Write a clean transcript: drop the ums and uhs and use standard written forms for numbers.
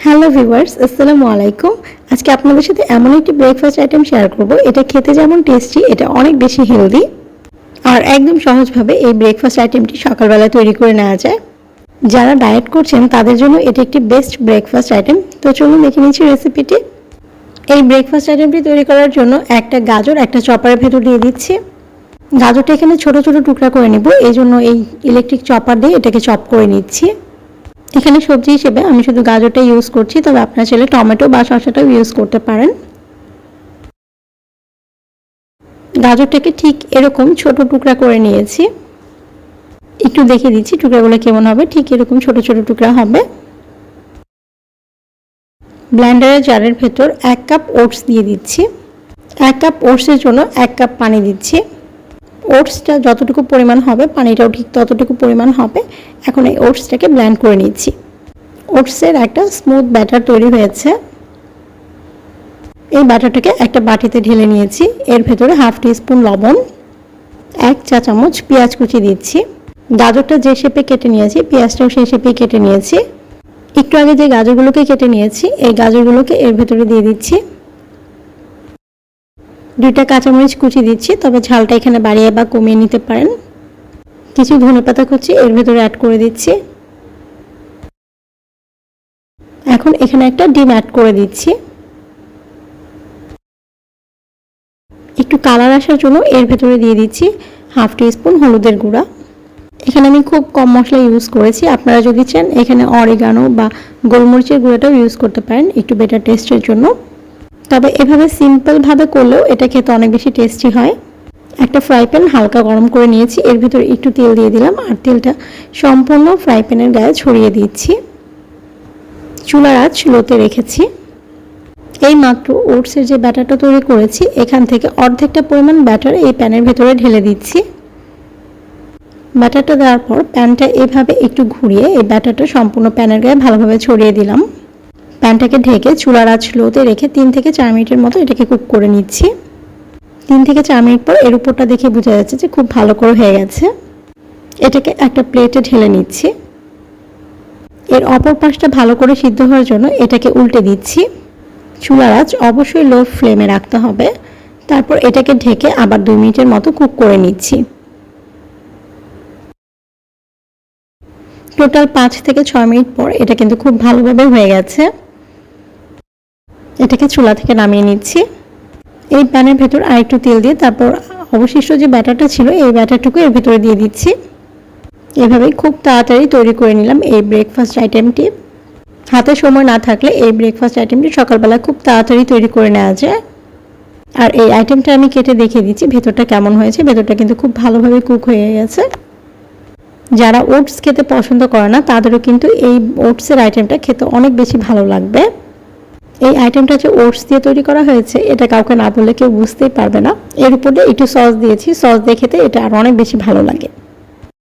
Hello viewers, আসসালামু আলাইকুম। আজকে আপনাদের সাথে এমন একটি ব্রেকফাস্ট আইটেম শেয়ার করব, এটা খেতে যেমন টেস্টি, এটা অনেক বেশি হেলদি আর একদম সহজভাবে এই ব্রেকফাস্ট আইটেমটি সকালবেলা তৈরি করে নেওয়া যায়। যারা ডায়েট করছেন তাদের জন্য এটি একটি বেস্ট ব্রেকফাস্ট আইটেম। তো চলুন দেখে নিচ্ছি রেসিপিটি। এই ব্রেকফাস্ট আইটেমটি তৈরি করার জন্য একটা গাজর একটা চপারের ভেতর দিয়ে দিচ্ছি। গাজরটা এখানে ছোট ছোট টুকরা করে নিব, এই জন্য এই ইলেকট্রিক চপার দিয়ে এটাকে চপ করে নিচ্ছি। এখানে সবজি হিসেবে আমি শুধু গাজরটা ইউজ করছি, তবে আপনারা চাইলে টমেটো বা শসাটাও ইউজ করতে পারেন। গাজরটাকে ঠিক এরকম ছোট টুকরা করে নিয়েছি। একটু দেখিয়ে দিচ্ছি টুকরাগুলো কেমন হবে। ঠিক এরকম ছোট ছোট টুকরা হবে। ব্লেন্ডারের জারের ভেতর 1 কাপ ওটস দিয়ে দিচ্ছি। 1 কাপ ওটসের জন্য 1 কাপ পানি দিচ্ছি। ওটসটা যতটুকু পরিমাণ হবে পানিটাও ঠিক ততটুকু পরিমাণ হবে। এখন এই ওটসটাকে ব্লেন্ড করে নিচ্ছি। ওটসের একটা স্মুথ ব্যাটার তৈরি হয়েছে। এই ব্যাটারটাকে একটা বাটিতে ঢেলে নিয়েছি। এর ভেতরে হাফ টিস্পুন লবণ, 1 চা চামচ পেঁয়াজ কুচি দিচ্ছি। গাজরটা যে শেপে কেটে নিয়েছি পেঁয়াজটাও সেই শেপেই কেটে নিয়েছি। একটু আগে যে গাজরগুলোকে কেটে নিয়েছি এই গাজরগুলোকে এর ভেতরে দিয়ে দিচ্ছি। 2টা কাঁচামরিচ কুচি দিচ্ছি, তবে ঝালটা এখানে বাড়িয়ে বা কমিয়ে নিতে পারেন। কিছু ধনেপাতা কুচি এর ভেতরে অ্যাড করে দিচ্ছি। এখন এখানে একটা ডিম অ্যাড করে দিচ্ছি। একটু কালার আসার জন্য এর ভেতরে দিয়ে দিচ্ছি হাফ টিস্পুন হলুদের গুঁড়া। এখানে আমি খুব কম মশলা ইউজ করেছি। আপনারা যদি চান এখানে অরিগানো বা গোলমরিচের গুঁড়াটাও ইউজ করতে পারেন একটু বেটার টেস্টের জন্য। তবে এভাবে সিম্পলভাবে করলেও এটা খেতে অনেক বেশি টেস্টি হয়। একটা ফ্রাই প্যান হালকা গরম করে নিয়েছি, এর ভিতরে একটু তেল দিয়ে দিলাম আর তেলটা সম্পূর্ণ ফ্রাই প্যানের গায়ে ছড়িয়ে দিচ্ছি। চুলার আঁচ লোতে রেখেছি। এই মাত্র ওটসের যে ব্যাটারটা তৈরি করেছি এখান থেকে অর্ধেকটা পরিমাণ ব্যাটার এই প্যানের ভেতরে ঢেলে দিচ্ছি। ব্যাটারটা দেওয়ার পর প্যানটা এভাবে একটু ঘুরিয়ে এই ব্যাটারটা সম্পূর্ণ প্যানের গায়ে ভালোভাবে ছড়িয়ে দিলাম। প্যানটাকে ঢেকে চুলার আঁচ লোতে রেখে 3 থেকে 4 মিনিটের মতো এটাকে কুক করে নিচ্ছি। 3 থেকে 4 মিনিট পর এর উপরটা দেখে বোঝা যাচ্ছে যে খুব ভালো করে হয়ে গেছে। এটাকে একটা প্লেটে ঢেলে নিচ্ছি। এর অপর পাশটা ভালো করে সিদ্ধ হওয়ার জন্য এটাকে উল্টে দিচ্ছি। চুলার আঁচ অবশ্যই লো ফ্লেমে রাখতে হবে। তারপর এটাকে ঢেকে আবার 2 মিনিটের মতো কুক করে নিচ্ছি। টোটাল 5 থেকে 6 মিনিট পর এটা কিন্তু খুব ভালোভাবে হয়ে গেছে। এটাকে চুলা থেকে নামিয়ে নিচ্ছি। এই প্যানের ভেতর আরেকটু তেল দিয়ে তারপর অবশিষ্ট যে ব্যাটারটা ছিল এই ব্যাটারটুকু এর ভেতরে দিয়ে দিচ্ছি। এভাবেই খুব তাড়াতাড়ি তৈরি করে নিলাম এই ব্রেকফাস্ট আইটেমটি। হাতে সময় না থাকলে এই ব্রেকফাস্ট আইটেমটি সকালবেলা খুব তাড়াতাড়ি তৈরি করে নেওয়া যায়। আর এই আইটেমটা আমি কেটে দেখিয়ে দিচ্ছি ভেতরটা কেমন হয়েছে। ভেতরটা কিন্তু খুব ভালোভাবে কুক হয়ে গেছে। যারা ওটস খেতে পছন্দ করে না তাদেরও কিন্তু এই ওটসের আইটেমটা খেতে অনেক বেশি ভালো লাগবে। এই আইটেমটা যে ওটস দিয়ে তৈরি করা হয়েছে এটা কাউকে না বললে কেউ বুঝতেই পারবে না। এর উপরে একটু সস দিয়েছি, সস দিয়ে খেতে এটা আর অনেক বেশি ভালো লাগে।